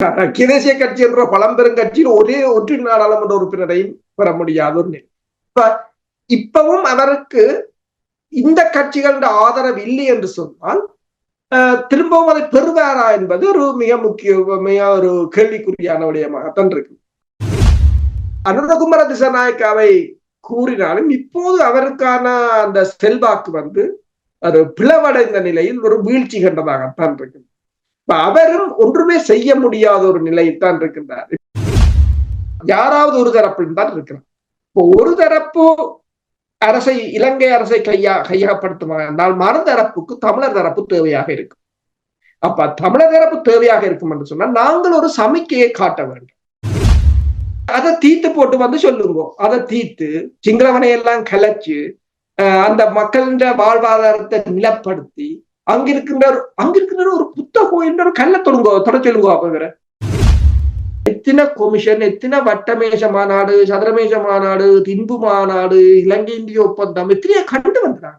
ஐக்கிய தேசிய கட்சி என்ற பழம்பெரும் கட்சியில் ஒற்றை நாடாளுமன்ற உறுப்பினரையும் பெற முடியாத ஒரு நிலை. இப்பவும் அவருக்கு இந்த கட்சிகளின் ஆதரவு இல்லை என்று சொன்னால் திரும்பவும் அதை பெறுவாரா என்பது ஒரு மிக ஒரு கேள்விக்குறியான விடயமாகத்தான் இருக்கு. அனுரகுமார திசாநாயக்காவை கூறினாலும் இப்போது அவருக்கான அந்த செல்வாக்கு ஒரு பிளவடைந்த நிலையில் ஒரு வீழ்ச்சி கண்டதாகத்தான் இருக்கு. அவரும் ஒன்றுமே செய்ய முடியாத ஒரு நிலையில் தான் இருக்கின்றார். யாராவது ஒரு தரப்பில் தான் இருக்கிறார். இப்போ ஒரு தரப்பு இலங்கை அரசை கையகப்படுத்துமானால் மறுதரப்புக்கு தமிழர் தரப்பு தேவையாக இருக்கும். அப்ப தமிழர் தரப்பு தேவையாக இருக்கும் என்று சொன்னால் நாங்கள் ஒரு சமிக்கையை காட்ட வேண்டும். அதை தீர்த்து போட்டு சொல்லுங்க. அதை தீர்த்து சிங்களவனை எல்லாம் கலைச்சு அந்த மக்களின் வாழ்வாதாரத்தை நிலப்படுத்தி அங்கிருக்கின்ற ஒரு புத்த கோயில் ஒரு கல்லை தொட சொல்லுங்க. அப்ப எத்தனை கொமிஷன், எத்தனை வட்டமேச மாநாடு, சதுரமேச மாநாடு, தின்பு மாநாடு, இலங்கை இந்திய ஒப்பந்தம் எத்தனையோ கண்டு வந்துட்டாங்க.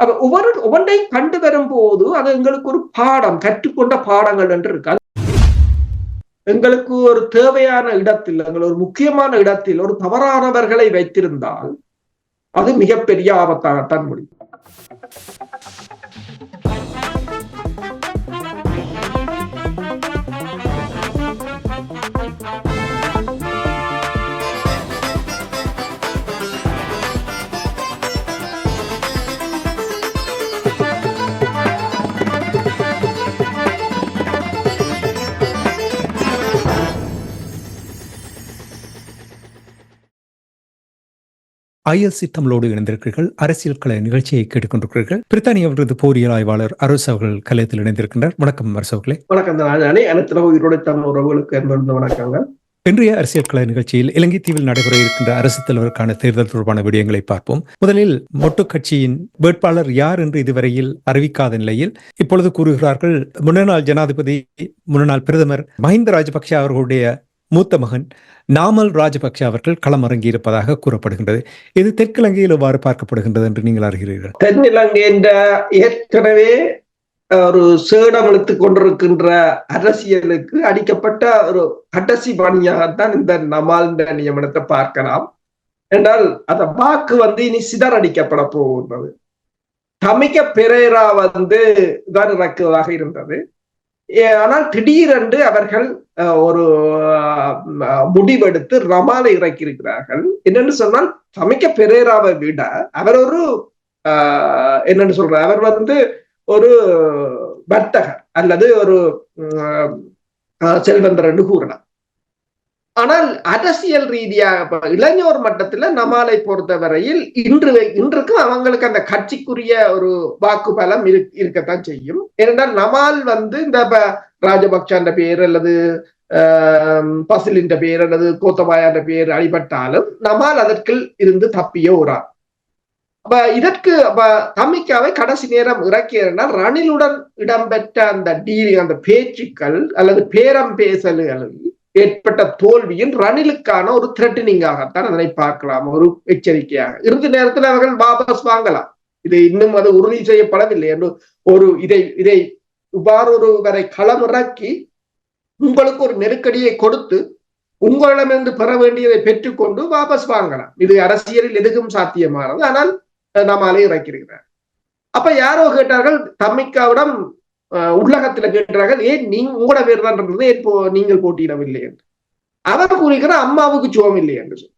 அப்ப ஒவ்வொன்றையும் கண்டு வரும் போது அது எங்களுக்கு ஒரு பாடம், கற்றுக்கொண்ட பாடங்கள் என்று இருக்கு. எங்களுக்கு ஒரு தேவையான இடத்தில், எங்கள் ஒரு முக்கியமான இடத்தில் ஒரு தவறானவர்களை வைத்திருந்தால் அது மிகப்பெரிய ஆபத்தாகத்தான் முடியும். ILC தமிழோடு இணைந்திருக்கிறீர்கள். அரசியல் கலை நிகழ்ச்சியை கேட்டுக்கொண்டிருக்கிறீர்கள். பிரித்தானிய விருது போரியல் ஆய்வாளர் அரசு அவர்கள் கலையத்தில் இணைந்திருக்கின்றார். வணக்கம் அரசு அவர்களே. வணக்கம். வணக்கங்கள். இன்றைய அரசியல் கலை நிகழ்ச்சியில் இலங்கை தீவில் நடைபெற இருக்கின்ற அரசு தலைவருக்கான தேர்தல் தொடர்பான விடயங்களை பார்ப்போம். முதலில் மொட்டு கட்சியின் வேட்பாளர் யார் என்று இதுவரையில் அறிவிக்காத நிலையில் இப்பொழுது கூறுகிறார்கள் முன்னாள் ஜனாதிபதி, முன்னாள் பிரதமர் மஹிந்த ராஜபக்ஷ அவர்களுடைய மூத்த மகன் நாமல் ராஜபக்ஷ அவர்கள் களமிறங்கி இருப்பதாக கூறப்படுகின்றது. இது தெற்கிலங்கையில் எவ்வாறு பார்க்கப்படுகின்றது என்று நீங்கள் அறிகிறீர்கள்? தென்னிலங்கை என்ற ஏற்கனவே ஒரு சேடம் எடுத்துக் கொண்டிருக்கின்ற அரசியலுக்கு அடிக்கப்பட்ட ஒரு கடைசி பணியாகத்தான் இந்த நமால் நியமனத்தை பார்க்கலாம். என்றால் அந்த வாக்கு இனி சிதறடிக்கப்பட போகின்றது. தமிக பெரேரா தான் இறக்குவதாக இருந்தது. ஆனால் திடீரென்று அவர்கள் ஒரு முடிவெடுத்து ரமாலை இறக்கி இருக்கிறார்கள். என்னன்னு சொன்னால் தமிக பெரேராவை விட அவர் ஒரு என்னன்னு சொல்ற அவர் ஒரு வர்த்தகர் அல்லது ஒரு செல்வந்தர் என்று கூறலாம். ஆனால் அரசியல் ரீதியாக இளைஞர் மட்டத்துல நமாலை பொறுத்தவரையில் இன்றுக்கும் அவங்களுக்கு அந்த கட்சிக்குரிய ஒரு வாக்கு பலம் இருக்கத்தான் செய்யும். ஏனென்றால் நமால் இந்த ராஜபக்ச பேர் அல்லது பசிலின் பேர் அல்லது கோத்தபாய பேர் அடிபட்டாலும் நமால் அதற்கு இருந்து தப்பிய ஒரு ஆள். இதற்கு தமிக்காவை கடைசி நேரம் இறக்கியனால் ரணிலுடன் இடம்பெற்ற அந்த அந்த பேச்சுக்கள் அல்லது பேரம் பேசல்களில் ஏற்பட்ட தோல்வியின் ரணிலுக்கான ஒரு த்ரெட்டனிங்காகத்தான் அதனை பார்க்கலாம், ஒரு எச்சரிக்கையாக. இறுதி நேரத்தில் அவர்கள் வாபஸ் வாங்கலாம். இது இன்னும் அது உறுதி செய்யப்படவில்லை என்று இதை இவ்வாறு ஒருவரை களமிறக்கி உங்களுக்கு ஒரு நெருக்கடியை கொடுத்து உங்களிடமிருந்து பெற வேண்டியதை பெற்றுக்கொண்டு வாபஸ் வாங்கலாம். இது அரசியலில் எதுவும் சாத்தியமானது. ஆனால் நம்மாலே இறக்கியிருக்கிறார். அப்ப யாரோ கேட்டார்கள், தமிக்காவிடம் உள்ளகத்துல கேட்டார்கள், ஏன் உங்களோட பேர் தான் இருந்தது, ஏன் நீங்கள் போட்டியிடவில்லை என்று. அவர் கூறுகிற அம்மாவுக்கு சுகம் இல்லை என்று சொல்லி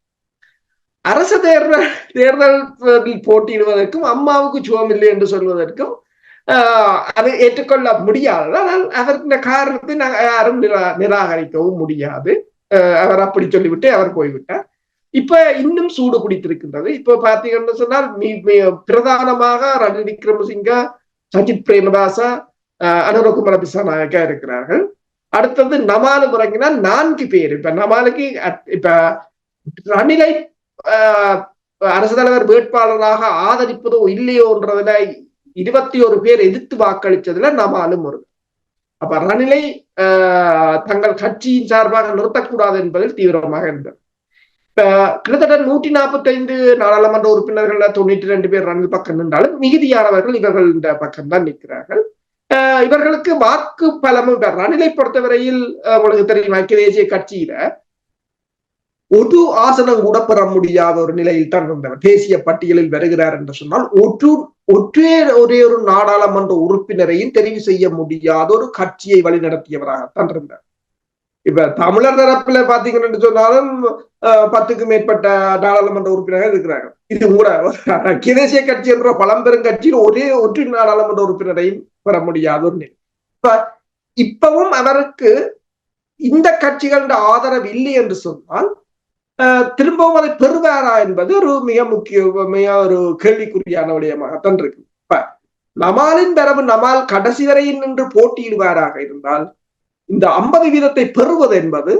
அரசு தேர்தலில் போட்டியிடுவதற்கும் அம்மாவுக்கு சுகம் இல்லை என்று சொல்வதற்கும் அதை ஏற்றுக்கொள்ள முடியாது. ஆனால் அதற்கு காரணத்தை யாரும் நிராகரிக்கவும் முடியாது. அவர் அப்படி சொல்லிவிட்டு அவர் போய்விட்டார். இப்ப இன்னும் சூடு பிடித்திருக்கின்றது. இப்ப பாத்தீங்கன்னு சொன்னால் பிரதானமாக ரணில் விக்ரமசிங்க, சஜித் பிரேமதாசா, அனுரகுமார திசாநாயக்கா இருக்கிறார்கள். அடுத்தது நமாலு முறங்கினால் 4 பேர். இப்ப நமாலுக்கு இப்ப ரணிலை அரசு தலைவர் வேட்பாளராக ஆதரிப்பதோ இல்லையோன்றதுல 21 பேர் எதிர்த்து வாக்களிச்சதுல நமாலும் ஒரு. அப்ப ரணிலை தங்கள் கட்சியின் சார்பாக நிறுத்தக்கூடாது என்பதில் தீவிரமாக இருந்தது. இப்ப கிட்டத்தட்ட 145 நாடாளுமன்ற உறுப்பினர்கள் 92 பேர் ரணில் பக்கம் நின்றாலும் மிகுதியானவர்கள் இவர்கள் இந்த பக்கம் தான் நிற்கிறார்கள். இவர்களுக்கு வாக்கு பலமும் ரணிலை பொறுத்தவரையில் உங்களுக்கு தெரியும் ஐக்கிய தேசிய கட்சியில ஒரு ஆசனம் கூட பெற முடியாத ஒரு நிலையில் தான் இருந்தவர். தேசிய பட்டியலில் வருகிறார் என்று சொன்னால் ஒரே ஒரு நாடாளுமன்ற உறுப்பினரையும் தெரிவு செய்ய முடியாத ஒரு கட்சியை வழிநடத்தியவராகத்தான் இருந்தார். இப்ப தமிழர் தரப்புல பாத்தீங்கன்னு சொன்னாலும் 10க்கு மேற்பட்ட நாடாளுமன்ற உறுப்பினர்கள் இருக்கிறார்கள். இது கூட ஐக்கிய தேசிய கட்சி என்ற பழம்பெரும் கட்சியில் ஒற்றை நாடாளுமன்ற உறுப்பினரையும் பெற முடியாத ஒரு நிலை. இப்பவும் அவருக்கு இந்த கட்சிகளோட ஆதரவு இல்லை என்று சொன்னால் திரும்பவும் அதை பெறுவாரா என்பது ஒரு மிக ஒரு கேள்விக்குறியான விடயமாகத்தான் இருக்கு. இப்ப நமாலின் தரவு நமால் கடைசி வரையில் நின்று போட்டியிடுவாராக இருந்தால் இந்த 50% பெறுவது என்பது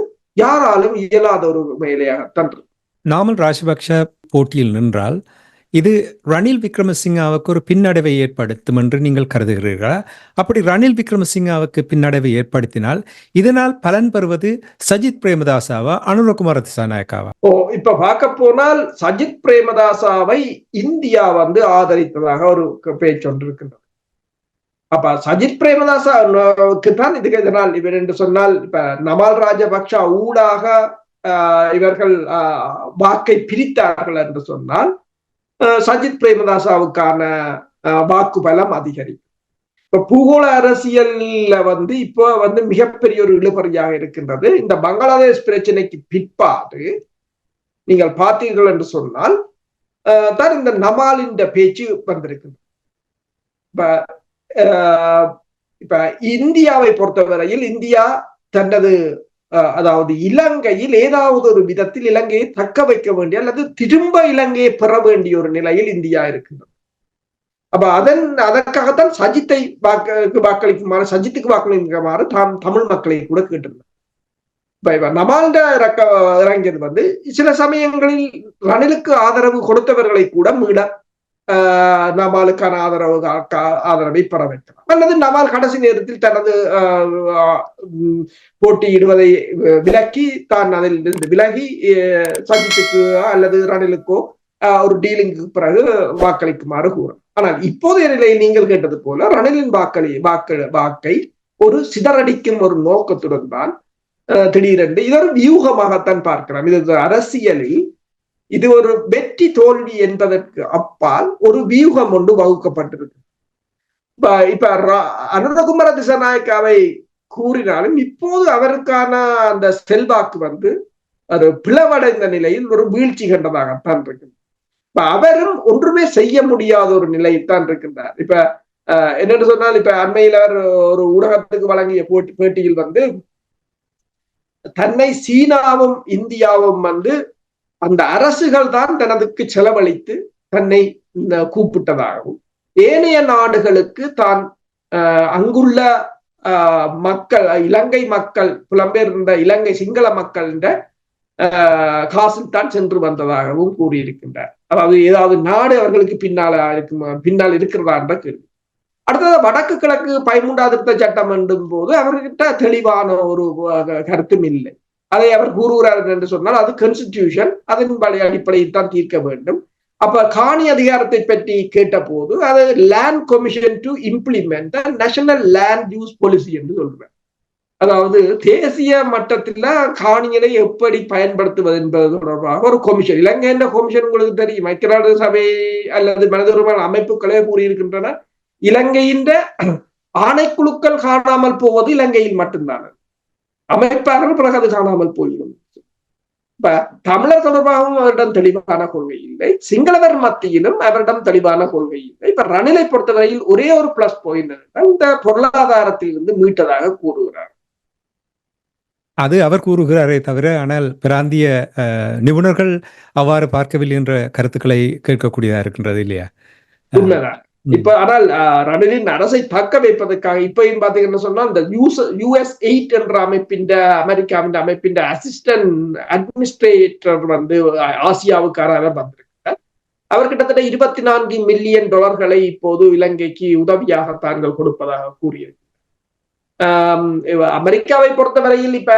யாராலும் இயலாத ஒரு வேலையாகத்தான் இருக்கு. நாமல் ராஜபக்ஷ போட்டியில் நின்றால் இது ரணில் விக்ரமசிங்காவுக்கு ஒரு பின்னடைவை ஏற்படுத்தும் என்று நீங்கள் கருதுகிறீர்களா? அப்படி ரணில் விக்ரமசிங்காவுக்கு பின்னடைவை ஏற்படுத்தினால் இதனால் பலன் பெறுவது சஜித் பிரேமதாசாவா அனுரகுமார திசாநாயக்காவா? இப்ப பார்க்க போனால் சஜித் பிரேமதாசாவை இந்தியா ஆதரித்ததாக ஒரு பேச்சு ஒன்று இருக்கின்றது. அப்ப சஜித் பிரேமதாசாவுக்கு தான் இதுக்கு இதனால் இவர் என்று சொன்னால் இப்ப நமால் ராஜபக்ஷ ஊடாக இவர்கள் வாக்கை பிரித்தார்கள் என்று சொன்னால் சஜித் பிரேமதாசாவுக்கான வாக்கு பலம் அதிகரிக்கும். இப்ப பூகோள அரசியல்ல இப்போ மிகப்பெரிய ஒரு இழுபறியாக இருக்கின்றது. இந்த பங்களாதேஷ் பிரச்சனைக்கு பிற்பாடு நீங்கள் பார்த்தீர்கள் என்று சொன்னால் தான் இந்த நமாலின் பேச்சு வந்திருக்கின்றது. இப்ப இந்தியாவை பொறுத்தவரையில் இந்தியா தனது அதாவது இலங்கையில் ஏதாவது ஒரு விதத்தில் இலங்கையை தக்க வைக்க வேண்டிய அல்லது திரும்ப இலங்கையை பெற வேண்டிய ஒரு நிலையில் இந்தியா இருக்கின்றது. அப்ப அதற்காகத்தான் சஜித்தை வாக்களிக்குமாறு சஜித்துக்கு வாக்களிக்குமாறு தமிழ் மக்களை கூட கேட்டிருந்தார். நமால்ட இறங்கியது சில சமயங்களில் ரணிலுக்கு ஆதரவு கொடுத்தவர்களை கூட மீள நமாலுக்கான ஆதரவை பெற வைக்கலாம், அல்லது நமால் கடைசி நேரத்தில் தனது போட்டியிடுவதை விலக்கி தான் அதில் இருந்து விலகி சஜித்துக்கு அல்லது ரணிலுக்கோ ஒரு டீலிங்கு பிறகு வாக்களிக்குமாறு கூறும். ஆனால் இப்போதைய நிலையில் நீங்கள் கேட்டது போல ரணிலின் வாக்கை ஒரு சிதறடிக்கும் ஒரு நோக்கத்துடன் தான் திடீரென்று இது ஒரு வியூகமாகத்தான் பார்க்கிறோம். இது அரசியலில் இது ஒரு வெற்றி தோல்வி என்பதற்கு அப்பால் ஒரு வியூகம் ஒன்று வகுக்கப்பட்டிருக்கு. இப்ப அனுரகுமார திசாநாயக்காவை கூறினாலும் இப்போது அவருக்கான அந்த செல்வாக்கு ஒரு பிளவடைந்த நிலையில் ஒரு வீழ்ச்சி கண்டதாகத்தான் இருக்கு. இப்ப அவரும் ஒன்றுமே செய்ய முடியாத ஒரு நிலையத்தான் இருக்கின்றார். இப்ப என்னென்னு சொன்னால் இப்ப அண்மையில் அவர் ஒரு ஊடகத்துக்கு வழங்கிய பேட்டியில் தன்னை சீனாவும் இந்தியாவும் அந்த அரசுகள் தான் தனதுக்கு செலவழித்து தன்னை கூப்பிட்டதாகவும் ஏனைய நாடுகளுக்கு தான் அங்குள்ள மக்கள் இலங்கை மக்கள் புலம்பெயர்ந்த இலங்கை சிங்கள மக்கள் காசில் தான் சென்று வந்ததாகவும் கூறியிருக்கின்றார். அதாவது ஏதாவது நாடு அவர்களுக்கு பின்னால் இருக்கிறதா என்ற கேள்வி. அடுத்தது வடக்கு கிழக்கு 13வது திருத்த சட்டம் என்னும் போது அவர்கிட்ட தெளிவான ஒரு கருத்தும் இல்லை. அதை அவர் கூறுகிறார் என்று சொன்னால் அது கான்ஸ்டிடியூஷன், அதன் அடிப்படையில் தான் தீர்க்க வேண்டும். அப்ப காணி அதிகாரத்தை பற்றி கேட்ட போது அது land commission to implement national land use policy என்று சொல்றார். அதாவது தேசிய மட்டத்தில் காணிகளை எப்படி பயன்படுத்துவது என்பது தொடர்பாக ஒரு கமிஷன். இலங்கை என்ற கமிஷன் உங்களுக்கு தெரியும், ஐக்கிய சபை அல்லது மனித உரிமை அமைப்புகளே கூறியிருக்கின்றன. இலங்கையின் ஆணைக்குழுக்கள் காணாமல் போவது இலங்கையில் மட்டும்தான், அமைப்பார்கள் பிறகு அது காணாமல் போயிடும். இப்ப தமிழர் தொடர்பாகவும் அவரிடம் தெளிவான கொள்கை இல்லை, சிங்களவர் மத்தியிலும் அவரிடம் தெளிவான கொள்கை இல்லை. இப்ப ரணிலை பொறுத்தவரையில் ஒரே ஒரு பிளஸ் பாயிண்ட் இந்த பொருளாதாரத்தில் இருந்து மீட்டதாக கூறுகிறார். அது அவர் கூறுகிறாரே தவிர, ஆனால் பிராந்திய நிபுணர்கள் அவ்வாறு பார்க்கவில்லை என்ற கருத்துக்களை கேட்கக்கூடியதா இருக்கின்றது இல்லையா? உண்மைதான். இப்ப ஆனால் ரணிலின் அரசை தக்க வைப்பதற்காக இப்பயும் பாத்தீங்கன்னா சொன்னா இந்த US8 என்ற அமெரிக்காவின் அமைப்பின் அசிஸ்டன்ட் அட்மினிஸ்ட்ரேட்டர் ஆசியாவுக்காரர் வந்திருக்கிறார். அவர் கிட்டத்தட்ட $24 மில்லியன் இப்போது இலங்கைக்கு உதவியாக தாங்கள் கொடுப்பதாக கூறியிருக்கிறார். அமெரிக்காவை பொறுத்தவரையில் இப்ப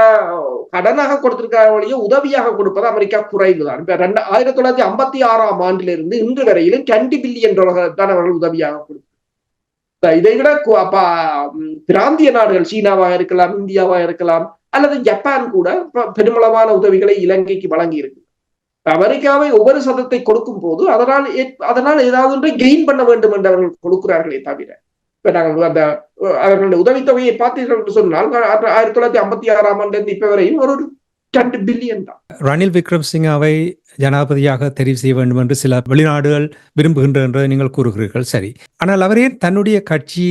கடனாக கொடுத்திருக்க உதவியாக கொடுப்பது அமெரிக்கா குறைவுதான். இப்ப 1956ஆம் ஆண்டிலிருந்து இன்று வரையிலும் $20 பில்லியன் தான் அவர்கள் உதவியாக கொடுத்தார். இதை விட பிராந்திய நாடுகள் சீனாவாக இருக்கலாம், இந்தியாவாக இருக்கலாம், அல்லது ஜப்பான் கூட பெருமளவான உதவிகளை இலங்கைக்கு வழங்கி இருக்கு. அமெரிக்காவை ஒவ்வொரு சதத்தை கொடுக்கும் போது அதனால் ஏதாவது ஒன்றை கெயின் பண்ண வேண்டும் என்று அவர்கள் கொடுக்கிறார்களே தவிர, இப்ப நாங்கள் அந்த அவர்களுடைய உதவித்தொகையை பார்த்தீர்கள் என்று சொன்னால் 1956 இப்ப வரையும் ஒரு 2 பில்லியன் தான். ரணில் விக்ரமசிங்காவை ஜனாதிபதியாக தெரிவு செய்ய வேண்டும் என்று சில வெளிநாடுகள் விரும்புகின்றன என்று நீங்கள் கூறுகிறீர்கள். சரி, ஆனால் அவரே தன்னுடைய கட்சி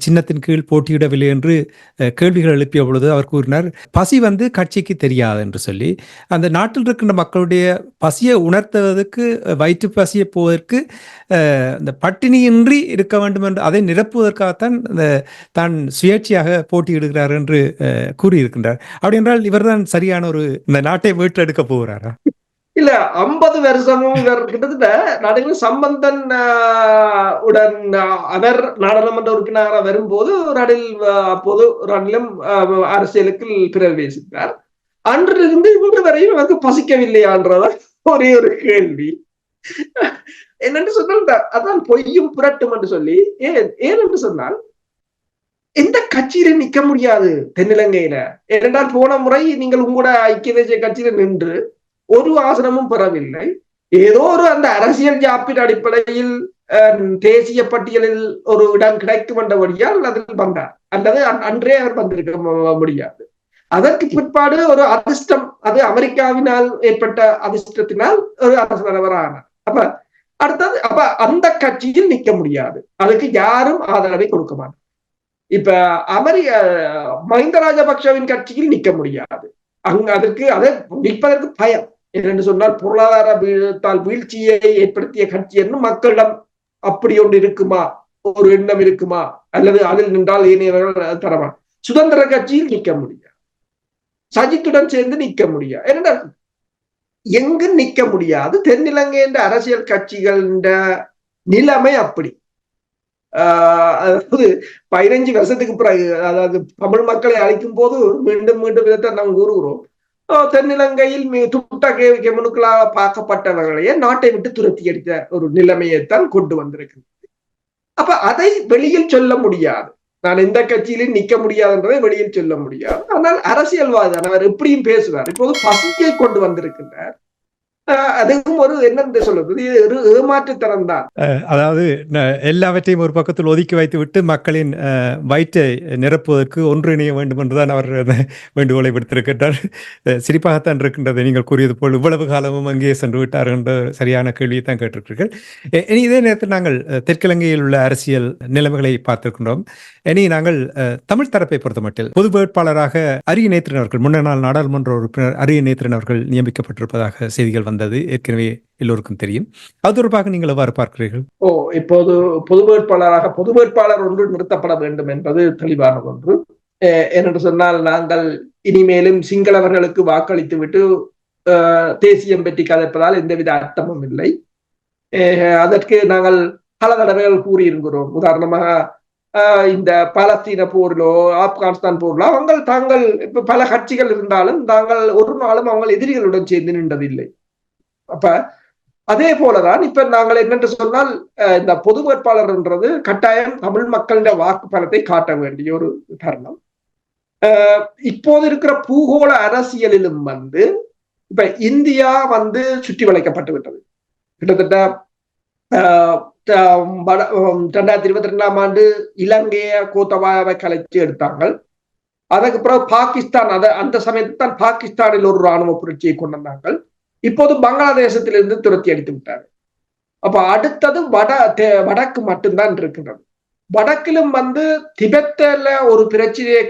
சின்னத்தின் கீழ் போட்டியிடவில்லை என்று கேள்விகள் எழுப்பிய பொழுது அவர் கூறினார், பசி கட்சிக்கு தெரியாது என்று சொல்லி, அந்த நாட்டில் இருக்கின்ற மக்களுடைய பசியை உணர்த்துவதற்கு, வயிற்று பசியை போவதற்கு இந்த பட்டினியின்றி இருக்க வேண்டும் என்று அதை நிரப்புவதற்காகத்தான் தான் சுயேட்சையாக போட்டியிடுகிறார் என்று கூறியிருக்கின்றார். அப்படி என்றால் இவர்தான் சரியான ஒரு இந்த நாட்டை மீட்டெடுக்க போகிறாரா? இல்ல, 50 வருஷமும் கிட்டத்தட்ட நடுவில் சம்பந்தன் உடன் அவர் நாடாளுமன்ற உறுப்பினராக வரும்போது ரணிலும் அரசியலுக்கு பிரவேசித்தார். அன்றிலிருந்து இன்று வரையும் வந்து பசிக்கவில்லையான்றதா ஒரே ஒரு கேள்வி. என்னென்று சொன்னால் அதான் பொய்யும் புரட்டும் என்று சொல்லி, ஏனென்று சொன்னால் எந்த கட்சியில நிக்க முடியாது தென்னிலங்கையில. ஏனென்றால் போன முறை நீங்கள் உங்களோட ஐக்கிய தேசிய கட்சியில நின்று ஒரு ஆசனமும் பெறவில்லை. ஏதோ ஒரு அந்த அரசியல் ஜாப்பின் அடிப்படையில் தேசிய பட்டியலில் ஒரு இடம் கிடைக்கும் என்றபடியால் அதில் வந்தார், அல்லது அன்றே அவர் வந்திருக்க முடியாது. அதற்கு பிற்பாடு ஒரு அதிர்ஷ்டம், அது அமெரிக்காவினால் ஏற்பட்ட அதிர்ஷ்டத்தினால் ஒரு அரசு தலைவர் ஆனார். அடுத்தது அந்த கட்சியில் நிக்க முடியாது, அதுக்கு யாரும் ஆதரவை கொடுக்க மாட்டார். இப்ப மஹிந்த ராஜபக்சவின் கட்சியில் நிக்க முடியாது, அதற்கு அதை நிற்பதற்கு பயம். என்று சொன்னால் பொருளாதார வீழ்ச்சியை ஏற்படுத்திய கட்சி என்று மக்களிடம் அப்படி ஒன்று இருக்குமா, ஒரு எண்ணம் இருக்குமா, அல்லது அதில் நின்றால் ஏனையவர்கள் தரமா. சுதந்திர கட்சியில் நிற்க முடியாது, சஜித்துடன் சேர்ந்து நிற்க முடியாது. ஏனென்றால் எங்கு நிற்க முடியாது. தென்னிலங்கை என்ற அரசியல் கட்சிகள் நிலைமை அப்படி. அதாவது 15 வருஷத்துக்கு பிறகு, அதாவது தமிழ் மக்களை அழைக்கும் போது மீண்டும் மீண்டும் விதத்தை நாம் கூறுகிறோம், தென்னிலங்கையில் துட்டகெமுனுக்களாக பார்க்கப்பட்டவர்களையே நாட்டை விட்டு துரத்தி அடித்த ஒரு நிலைமையைத்தான் கொண்டு வந்திருக்கிறது. அதை வெளியில் சொல்ல முடியாது. நான் எந்த கட்சியிலும் நிக்க முடியாதுன்றதை வெளியில் சொல்ல முடியாது. ஆனால் அரசியல்வாதி அவர் எப்படியும் பேசுவார். இப்போது பசியை கொண்டு வந்திருக்கின்றார். அதுவும் ஒரு என்ன சொல்லுவது, ஒரு ஏமாற்றுத்தனம் தான். அதாவது எல்லாவற்றையும் ஒரு பக்கத்தில் ஒதுக்கி வைத்து விட்டு மக்களின் வயிற்றை நிரப்புவதற்கு ஒன்றிணைய வேண்டும் என்றுதான் அவர் வேண்டுகோளை விடுத்திருக்கின்றார். சிரிப்பாகத்தான் இருக்கின்றது. நீங்கள் கூறியது போல் இவ்வளவு காலமும் அங்கே சென்று விட்டார் என்ற சரியான கேள்வியை தான் கேட்டிருக்கிறீர்கள். இனி இதே நேரத்தில் நாங்கள் தெற்கிலங்கையில் உள்ள அரசியல் நிலைமைகளை பார்த்திருக்கின்றோம். இனி நாங்கள் தமிழ் தரப்பை பொறுத்தமட்டில் பொது வேட்பாளராக அரிய நேத்திரன் அவர்கள், முன்னாள் நாடாளுமன்ற உறுப்பினர் அரிய நேத்திரன் அவர்கள் நியமிக்கப்பட்டிருப்பதாக செய்திகள் வந்தது ஏற்கனவே எல்லோருக்கும் தெரியும். அது தொடர்பாக நீங்கள் எவ்வாறு பார்க்கிறீர்கள்? இப்போது பொது வேட்பாளர் ஒன்று நிறுத்தப்பட வேண்டும் என்பது தெளிவான ஒன்று. ஏனென்று சொன்னால் நாங்கள் இனிமேலும் சிங்களவர்களுக்கு வாக்களித்து விட்டு தேசியம் பற்றி கதைப்பதால் எந்தவித அர்த்தமும் இல்லை. அதற்கு நாங்கள் பல தடவைகள் கூறியிருக்கிறோம். உதாரணமாக இந்த பாலஸ்தீன போரிலோ ஆப்கானிஸ்தான் போரிலோ தாங்கள் இப்ப பல கட்சிகள் இருந்தாலும் தாங்கள் ஒரு நாளும் அவங்க எதிரிகளுடன் சேர்ந்து நின்றதில்லை. அதே போலதான் இப்ப நாங்கள் என்னென்று சொன்னால் இந்த பொது வேட்பாளர்ன்றது கட்டாயம் தமிழ் மக்களின் வாக்கு பலத்தை காட்ட வேண்டிய ஒரு தருணம். இப்போது இருக்கிற பூகோள அரசியலிலும் இப்ப இந்தியா சுற்றி வளைக்கப்பட்டு விட்டது. கிட்டத்தட்ட 2022ஆம் ஆண்டு இலங்கைய கோத்தபாயாவை கலைச்சு எடுத்தாங்க. அதுக்கு பிறகு பாகிஸ்தான், அந்த சமயத்தில் தான் பாகிஸ்தானில் ஒரு ராணுவ புரட்சியை கொண்டு வந்தாங்க. இப்போது பங்களாதேசத்திலிருந்து துரத்தி அடித்து விட்டார். அடுத்தது வடக்கு மட்டும்தான் இருக்கின்றது. வடக்கிலும் திபெத்தில ஒரு பிரச்சனையை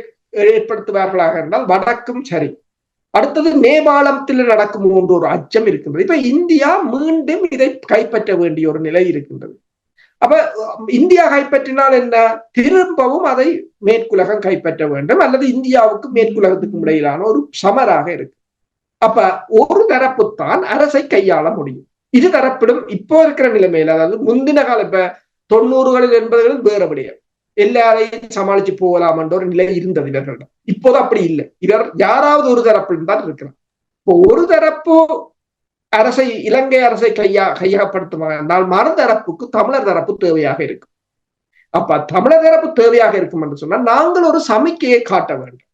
ஏற்படுத்துவார்களாக இருந்தால் வடக்கும் சரி. அடுத்தது நேபாளத்தில் நடக்கும் போன்ற ஒரு அச்சம் இருக்கின்றது. இப்ப இந்தியா மீண்டும் இதை கைப்பற்ற வேண்டிய ஒரு நிலை இருக்கின்றது. இந்தியா கைப்பற்றினால் என்ன, திரும்பவும் அதை மேற்குலகம் கைப்பற்ற வேண்டும், அல்லது இந்தியாவுக்கு மேற்குலகத்துக்கும் இடையிலான ஒரு சமராக இருக்கு. ஒரு தரப்புத்தான் அரசை கையாள முடியும். இரு தரப்பிலும் இப்போ இருக்கிற நிலைமையில, அதாவது முந்தின கால இப்ப 90களில் 80களில் வேறுபடியும் எல்லாரையும் சமாளிச்சு போகலாம் என்ற ஒரு நிலை இருந்தது இவர்களிடம். இப்போது அப்படி இல்லை. இவர் யாராவது ஒரு தரப்பில் தான் இருக்கிறார். இப்போ ஒரு தரப்பு இலங்கை அரசை கையகப்படுத்துமா என்றால் மறுதரப்புக்கு தமிழர் தரப்பு தேவையாக இருக்கும். அப்ப தமிழர் தரப்பு தேவையாக இருக்கும் என்று சொன்னால் நாங்கள் ஒரு சமிக்கையை காட்ட வேண்டும்.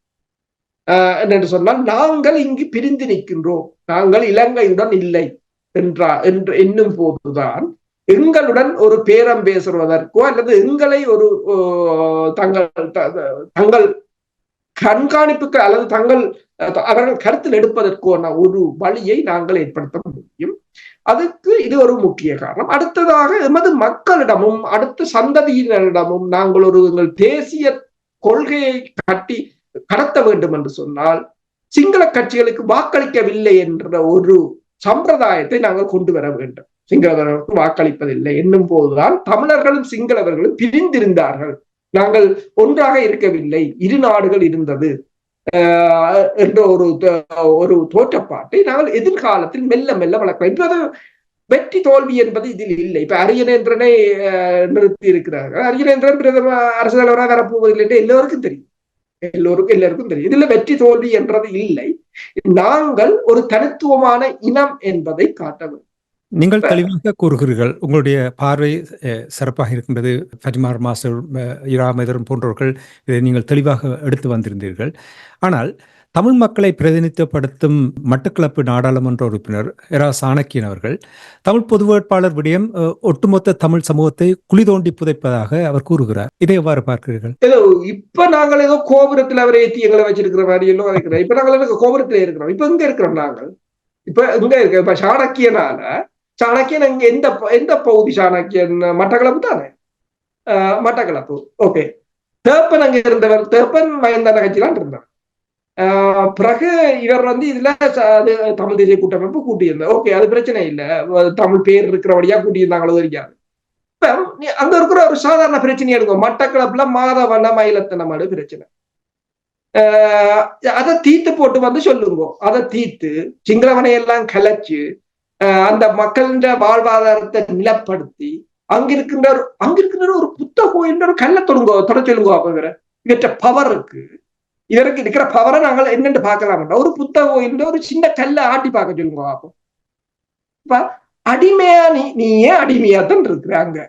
என்று சொன்னால் நாங்கள் இங்கு பிரிந்து நிற்கின்றோம், நாங்கள் இலங்கையுடன் இல்லை என்று என்னும் போதுதான் எங்களுடன் ஒரு பேரம் பேசுவதற்கோ அல்லது எங்களை ஒரு தங்கள் கண்காணிப்புக்கு அல்லது அவர்கள் கருத்தில் எடுப்பதற்கான ஒரு வழியை நாங்கள் ஏற்படுத்த முடியும். அதுக்கு இது ஒரு முக்கிய காரணம். அடுத்ததாக எமது மக்களிடமும் அடுத்த சந்ததியினரிடமும் நாங்கள் ஒரு எங்கள் தேசிய கொள்கையை கடத்த வேண்டும் என்று சொன்னால் சிங்கள கட்சிகளுக்கு வாக்களிக்கவில்லை என்ற ஒரு சம்பிரதாயத்தை நாங்கள் கொண்டு வர வேண்டும். சிங்களவர்களுக்கு வாக்களிப்பதில்லை என்னும் போதுதான் தமிழர்களும் சிங்களவர்களும் பிரிந்திருந்தார்கள், நாங்கள் ஒன்றாக இருக்கவில்லை, இரு நாடுகள் இருந்தது என்ற ஒரு தோற்றப்பாட்டை நாங்கள் எதிர்காலத்தில் மெல்ல மெல்ல வளர்க்கலாம். இப்ப வெற்றி தோல்வி என்பது இதில் இல்லை. இப்ப அரியநேந்திரனை நிறுத்தி இருக்கிறார்கள். அரியநேந்திரன் பிரதம அரசு தலைவராக வரப்போவதில்லை என்று எல்லோருக்கும் தெரியும், எல்லாருக்கும் தெரியும். இதுல வெற்றி தோல்வி என்றது இல்லை. நாங்கள் ஒரு தனித்துவமான இனம் என்பதை காட்ட வேண்டும். நீங்கள் தெளிவாக கூறுகிறீர்கள், உங்களுடைய பார்வை சிறப்பாக இருக்கின்றது. ஃபரிமார் மாஸ்டர், இராமேதரன் போன்றவர்கள் இதை நீங்கள் தெளிவாக எடுத்து வந்திருந்தீர்கள். ஆனால் தமிழ் மக்களை பிரதிநிதித்துவப்படுத்தும் மட்டக்களப்பு நாடாளுமன்ற உறுப்பினர் இரா சாணக்கியன் அவர்கள் தமிழ் பொது வேட்பாளர் விடயம் ஒட்டுமொத்த தமிழ் சமூகத்தை குழி தோண்டி புதைப்பதாக அவர் கூறுகிறார். இதை எவ்வாறு பார்க்கிறீர்கள்? இப்ப நாங்கள் ஏதோ கோபுரத்தில் அவரை ஏற்றி எங்களை வச்சிருக்கிற மாதிரி எல்லாம் இருக்கிறோம். இப்ப நாங்கள் கோபுரத்துல இருக்கிறோம். இப்ப எங்க இருக்கிறோம் நாங்கள்? இப்ப எங்க இருக்க? இப்ப சாணக்கியன் அங்க எந்த பகுதி? சாணக்கியன் மட்டக்களப்பு தானே? மட்டக்களப்பு. ஓகே. தேப்பன் அங்க இருந்தவர், தேப்பன் மயந்தான கட்சிதான் இருந்தார். பிறகு இவர் இதுல தமிழ் தேசிய கூட்டமைப்பு கூட்டியிருந்தார். ஓகே, அது பிரச்சனை இல்லை, தமிழ் பேர் இருக்கிறபடியா கூட்டியிருந்தாங்களோ தெரியாது. அங்க இருக்கிற ஒரு சாதாரண பிரச்சனை எடுக்கும். மட்டக்களப்புல மாதவன மயிலத்தனமாடு பிரச்சனை. அதை தீர்த்து போட்டு சொல்லுங்க. அதை தீர்த்து சிங்களவனை எல்லாம் கலைச்சு அந்த மக்களின் வாழ்வாதாரத்தை நிலப்படுத்தி அங்கிருக்கின்ற ஒரு புத்த கோயில் ஒரு கல்லை தொட சொல்லுங்க. அப்ப இவற்ற பவர் இருக்கு, இதற்கு இருக்கிற பவரை நாங்கள் என்னென்று பார்க்கலாம். ஒரு புத்த கோயில் ஒரு சின்ன கல்லை ஆட்டி பார்க்க சொல்லுங்க. அப்ப அடிமையா நீயே அடிமையாத்தான் இருக்கிற. அங்க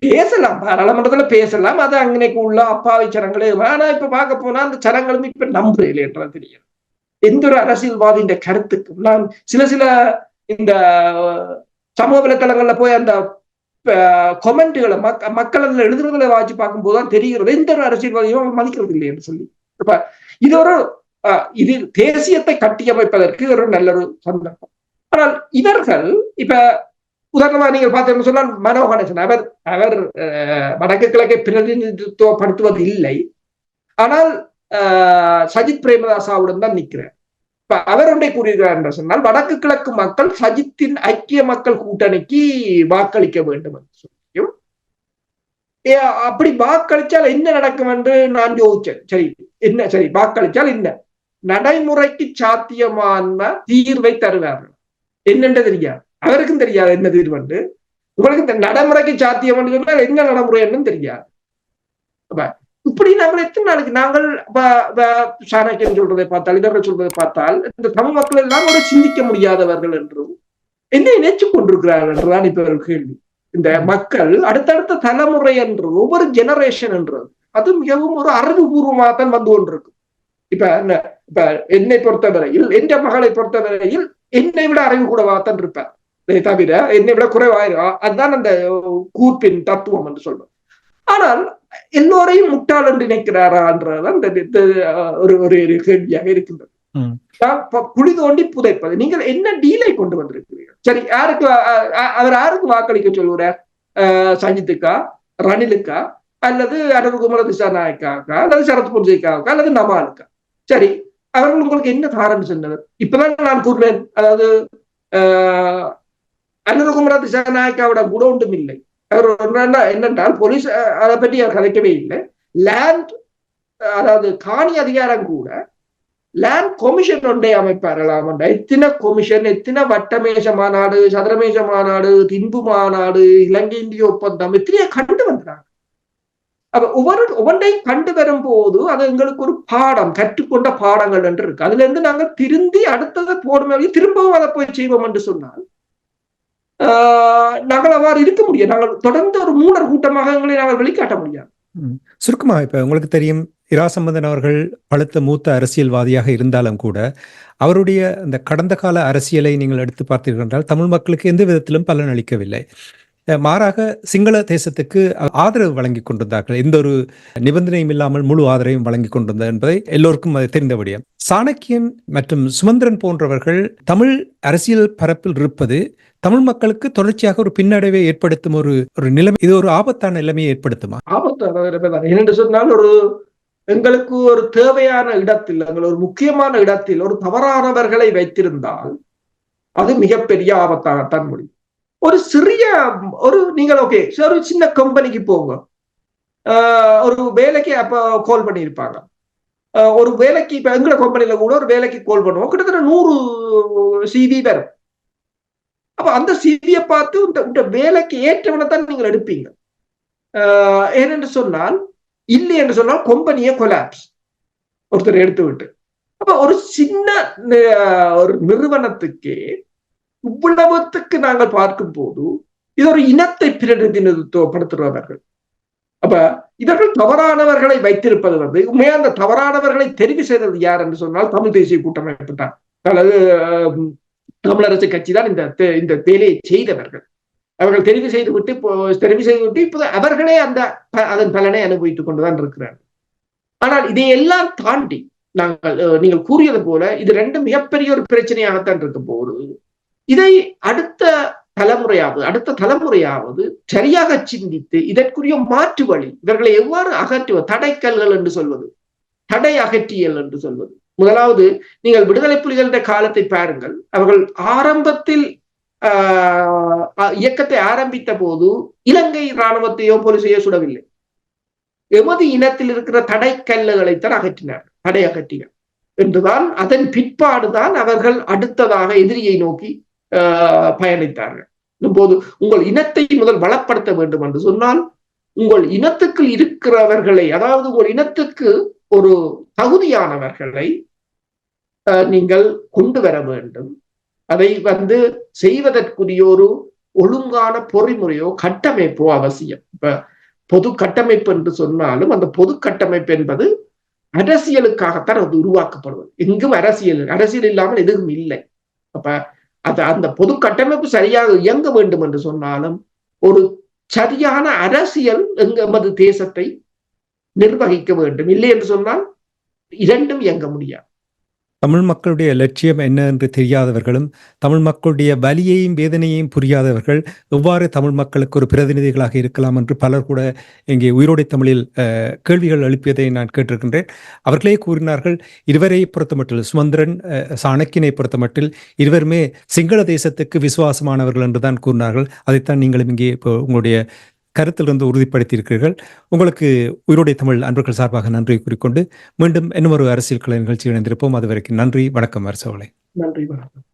பேசலாம், பாராளுமன்றத்துல பேசலாம், அது அங்கனைக்கு உள்ள அப்பாவி சனங்களே. ஆனா இப்ப பார்க்க போனா அந்த சனங்களும் இப்ப நம்புறேன் என்றால் தெரியும். எந்த ஒரு அரசியல்வாதியின் கருத்துக்கும் நான் சில இந்த சமூக வலைத்தளங்கள்ல போய் அந்த கொமெண்ட்களை மக்கள் அதுல எழுதுறதுல வாசி பார்க்கும் போதுதான் தெரிகிறது எந்த ஒரு அரசியல்வாதியும் மதிக்கிறது இல்லை என்று சொல்லி. இப்ப இது இது தேசியத்தை கட்டியமைப்பதற்கு ஒரு நல்ல ஒரு சந்தர்ப்பம். ஆனால் இவர்கள் இப்ப உதாரணமா நீங்கள் பார்த்தீங்கன்னு சொன்னால் மனோ கணேசன் அவர் வடக்கு கிழக்கை பிரதிநிதித்துவப்படுத்துவது இல்லை, ஆனால் சஜித் பிரேமதாசாவுடன் தான் நிற்கிறார். இப்ப அவர் ஒன்றை கூறுகிறார் என்று சொன்னால் வடக்கு கிழக்கு மக்கள் சஜித்தின் ஐக்கிய மக்கள் கூட்டணிக்கு வாக்களிக்க வேண்டும் என்று சொல்லியும், அப்படி வாக்களிச்சால் என்ன நடக்கும் என்று நான் யோசிச்சேன். சரி வாக்களிச்சால் என்ன நடைமுறைக்கு சாத்தியமான தீர்வை தருவார்கள் என்னென்று தெரியாது, அவருக்கும் தெரியாது என்ன தீர்வு என்று. உங்களுக்கு இந்த நடைமுறைக்கு சாத்தியம் என்று சொன்னால் என்ன நடைமுறை என்னன்னு தெரியாது. இப்படி நாங்கள் எத்தனை நாளைக்கு நாங்கள் சாணக்கியன் சொல்றதை பார்த்தால், இவர்கள் சொல்றதை பார்த்தால் இந்த தமிழ் மக்கள் எல்லாம் ஒரு சிந்திக்க முடியாதவர்கள் என்றும் என்ன நினைச்சு கொண்டிருக்கிறார்கள் என்றுதான் இப்ப ஒரு கேள்வி. இந்த மக்கள் அடுத்தடுத்த தலைமுறை என்று ஒவ்வொரு ஜெனரேஷன் என்றது அது மிகவும் ஒரு அறிவுபூர்வமாக தான் வந்து கொண்டிருக்கும். இப்ப என்னை பொறுத்தவரையில், என்ற மகளை பொறுத்தவரையில் என்னை விட அறிவு கூடவாத்தான் இருப்பார், தவிர என்னை விட குறைவாயிரும். அதுதான் அந்த கூர்ப்பின் தத்துவம் என்று சொல்றோம். ஆனால் எல்லோரையும் முட்டாள் என்று நினைக்கிறாரான்றதுதான் ஒரு கேள்வியாக இருக்கின்றது. குழி தோண்டி புதைப்பது. நீங்கள் என்ன டீலை கொண்டு வந்திருக்கிறீர்கள்? சரி, அவர் யாருக்கு வாக்களிக்க சொல்லுறார்? சஜித்துக்கா, ரணிலுக்கா, அல்லது அனுகுமார திசாநாயக்காக்கா, அல்லது சரத் பொன்சேகாவுக்கா, அல்லது நமாலுக்கா? சரி, அவர்கள் உங்களுக்கு என்ன காரணம் சொன்னவர்? இப்பதான் நான் கூறுவேன், அதாவது அனுகுமார திசாநாயக்காவோட கூட ஒன்றும் இல்லை. அவர் என்னென்றால் போலீஸ் அதை பற்றி அவர் கதைக்கவே இல்லை. லேண்ட், அதாவது காணி அதிகாரம் கூட லேண்ட் கமிஷன் ஒன்றை அமைப்பார்களாம். எத்தனை கமிஷன், எத்தனை வட்டமேச மாநாடு, சதுரமேச மாநாடு, தின்பு மாநாடு, இலங்கை இந்திய ஒப்பந்தம், எத்தனையோ கண்டு வந்தாங்க. அப்ப ஒவ்வொன்றையும் கண்டு வரும் போது அது எங்களுக்கு ஒரு பாடம், கற்றுக்கொண்ட பாடங்கள் என்று இருக்கு. அதுல இருந்து நாங்கள் திருந்தி அடுத்ததை போடுமே திரும்பவும் அதை போய் செய்வோம் என்று சொன்னால் நாங்கள் அவ்வாறு இருக்க முடியும். நாங்கள் தொடர்ந்து ஒரு மூடர் கூட்டமாக எங்களை நாங்கள் வெளிக்காட்ட முடியாது. சுருக்கமாக இப்ப உங்களுக்கு தெரியும் இரா சம்பந்தன் அவர்கள் பழுத்த மூத்த அரசியல்வாதியாக இருந்தாலும் கூட அவருடைய அந்த கடந்த கால அரசியலை நீங்கள் எடுத்து பார்த்தீர்கள் என்றால் தமிழ் மக்களுக்கு எந்த விதத்திலும் பலன் அளிக்கவில்லை. மாறாக சிங்கள தேசத்துக்கு ஆதரவு வழங்கி கொண்டிருந்தார்கள். எந்த ஒரு நிபந்தனையும் இல்லாமல் முழு ஆதரவையும் வழங்கி கொண்டிருந்தது என்பதை எல்லோருக்கும் தெரிந்தபடியும் சாணக்கியன் மற்றும் சுமந்திரன் போன்றவர்கள் தமிழ் அரசியல் பரப்பில் இருப்பது தமிழ் மக்களுக்கு தொடர்ச்சியாக ஒரு பின்னடைவை ஏற்படுத்தும் ஒரு நிலைமை. இது ஒரு ஆபத்தான நிலைமையை ஏற்படுத்துமா? ஆபத்தான என்று சொன்னால் எங்களுக்கு ஒரு தேவையான இடத்தில், ஒரு முக்கியமான இடத்தில் ஒரு தவறானவர்களை வைத்திருந்தால் அது மிகப்பெரிய ஆபத்தாகத்தான் முடியும். ஒரு சிறிய நீங்கள் ஒரு சின்ன கம்பெனிக்கு போங்க, ஒரு வேலைக்கு அப்ப கால் பண்ணியிருப்பாங்க. ஒரு வேலைக்கு இப்ப எங்கள கம்பெனில கூட ஒரு வேலைக்கு கால் பண்ணுவோம், கிட்டத்தட்ட 100 CV வரும். அப்ப அந்த சிவியை பார்த்து இந்த வேலைக்கு ஏற்றவனை தான் நீங்கள் எடுப்பீங்க. ஏனென்று சொன்னால், இல்லை என்று சொன்னால் கம்பெனியை கொலாப்ஸ் ஒருத்தர் எடுத்து விட்டு. அப்ப ஒரு சின்ன ஒரு நிறுவனத்துக்கே இவ்வளவுத்துக்கு நாங்கள் பார்க்கும் போது இது ஒரு இனத்தை பிரதிநிதித்துவப்படுத்துகிறவர்கள். அப்ப இவர்கள் தவறானவர்களை வைத்திருப்பது உண்மையா அந்த தவறானவர்களை தெரிவு செய்தது யார் என்று சொன்னால் தமிழ் தேசிய கூட்டமைப்பு தான், அல்லது தமிழரசு கட்சி தான் இந்த வேலையை செய்தவர்கள். அவர்கள் தெரிவு செய்து விட்டு இப்போது அவர்களே அதன் பலனை அனுபவித்துக் கொண்டுதான் இருக்கிறார்கள். ஆனால் இதையெல்லாம் தாண்டி நீங்கள் கூறியது போல இது ரெண்டும் மிகப்பெரிய ஒரு பிரச்சனையாகத்தான் இருக்க போகிறது. இதை அடுத்த தலைமுறையாவது சரியாக சிந்தித்து இதற்குரிய மாற்று வழி, இவர்களை எவ்வாறு அகற்றுவது, தடைக்கல்கள் என்று சொல்வது, தடை அகற்றியல் என்று சொல்வது. முதலாவது, நீங்கள் விடுதலை புலிகளுடைய காலத்தை பாருங்கள். அவர்கள் ஆரம்பத்தில் இயக்கத்தை ஆரம்பித்த போது இலங்கை இராணுவத்தையோ போலீஸையோ சுடவில்லை. எமது இனத்தில் இருக்கிற தடைக்கல்லுகளைத்தான் அகற்றினார், தடை அகற்றினார் என்றுதான். அதன் பிற்பாடுதான் அவர்கள் அடுத்ததாக எதிரியை நோக்கி பயணித்தார்கள். போது உங்கள் இனத்தை முதல் வளப்படுத்த வேண்டும் என்று சொன்னால் உங்கள் இனத்துக்குள் இருக்கிறவர்களை, அதாவது உங்கள் இனத்துக்கு ஒரு தகுதியானவர்களை நீங்கள் கொண்டு வர வேண்டும். அதை செய்வதற்குரிய ஒரு ஒழுங்கான பொறிமுறையோ கட்டமைப்போ அவசியம். இப்ப பொது கட்டமைப்பு என்று சொன்னாலும் அந்த பொது கட்டமைப்பு என்பது அரசியலுக்காகத்தான் அது உருவாக்கப்படுவது. எங்கும் அரசியல் இல்லாமல் எதுவும் இல்லை. அப்ப அந்த பொது கட்டமைப்பு சரியாக இயங்க வேண்டும் என்று சொன்னாலும் ஒரு சரியான அரசியல் எமது தேசத்தை நிர்வகிக்க வேண்டும். இல்லை என்று சொன்னால் இரண்டும் இயங்க முடியாது. தமிழ் மக்களுடைய லட்சியம் என்ன என்று தெரியாதவர்களும் தமிழ் மக்களுடைய வலியையும் வேதனையையும் புரியாதவர்கள் எவ்வாறு தமிழ் மக்களுக்கு ஒரு பிரதிநிதிகளாக இருக்கலாம் என்று பலர் கூட இங்கே உயிரோடை தமிழில் கேள்விகள் எழுப்பியதை நான் கேட்டிருக்கின்றேன். அவர்களே கூறினார்கள், இருவரை பொறுத்தமட்டில் சுமந்திரன் சாணக்கியனை பொறுத்தமட்டில் இருவருமே சிங்கள தேசத்துக்கு விசுவாசமானவர்கள் என்றுதான் கூறினார்கள். அதைத்தான் நீங்களும் இங்கே இப்போ உங்களுடைய கருத்திலிருந்து உறுதிப்படுத்தியிருக்கிறீர்கள். உங்களுக்கு உயிரோடை தமிழ் அன்பர்கள் சார்பாக நன்றி கூறிக்கொண்டு மீண்டும் இன்னும் ஒரு அரசியல் கலை நிகழ்ச்சி இணைந்திருப்போம். அதுவரைக்கும் நன்றி, வணக்கம் அரசோலை. நன்றி, வணக்கம்.